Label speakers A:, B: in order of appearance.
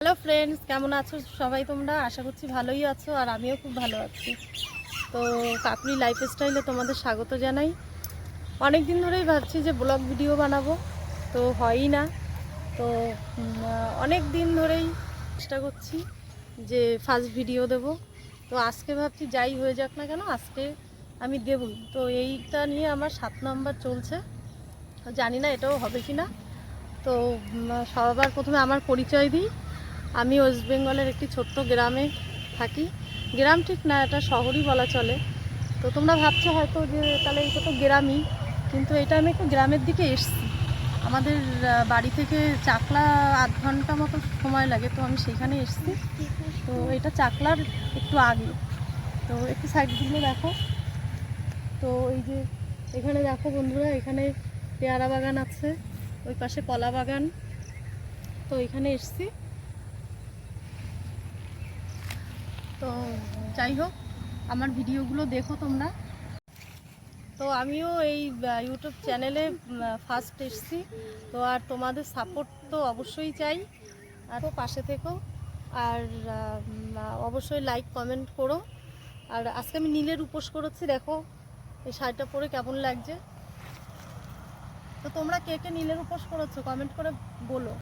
A: Hello friends, কেমন আছো সবাই? তোমরা আশা করছি ভালোই আছো, আর আমিও খুব ভালো আছি। তো কাকুলি লাইফস্টাইলে তোমাদের স্বাগত জানাই। অনেক দিন ধরেই ভাবছি যে ব্লগ ভিডিও বানাবো, তো হয়ই না। তো অনেক দিন ধরেই চেষ্টা করছি যে ফার্স্ট ভিডিও দেব। তো আজকে ভাবছি যাই হয়ে যাক না কেন, আজকে আমি দেবই। তো এইটা নিয়ে আমার 7 নম্বর চলছে, জানি না এটাও হবে কি না। তো সবার প্রথমে আমার পরিচয় দিই। আমি ওয়েস্ট বেঙ্গলের একটি ছোট্ট গ্রামে থাকি। গ্রাম ঠিক না, এটা শহরই বলা চলে। তো তোমরা ভাবছো হয়তো যে তাহলে এটা তো গ্রামই, কিন্তু এটা আমি একটু গ্রামের দিকে এসছি। আমাদের বাড়ি থেকে চাকলা আধ ঘন্টা মতো সময় লাগে, তো আমি সেখানে এসছি। তো এটা চাকলার একটু আগে। তো একটু সাইড দিলে দেখো, তো এই যে এখানে দেখো বন্ধুরা, এখানে পেয়ারা বাগান আছে, ওই পাশে কলা বাগান। তো এখানে এসছি। তো যাই হোক, আমার ভিডিওগুলো দেখো তোমরা। তো আমিও এই ইউটিউব চ্যানেলে ফার্স্ট এসেছি। তো আর তোমাদের সাপোর্ট তো অবশ্যই চাই, আর তো পাশে থেকো। আর অবশ্যই লাইক কমেন্ট করো। আর আজকে আমি নীলের উপোস করেছি, দেখো এই শাড়িটা পরে কেমন লাগছে। তো তোমরা কে কে নীলের উপোস করেছো কমেন্ট করে বলো।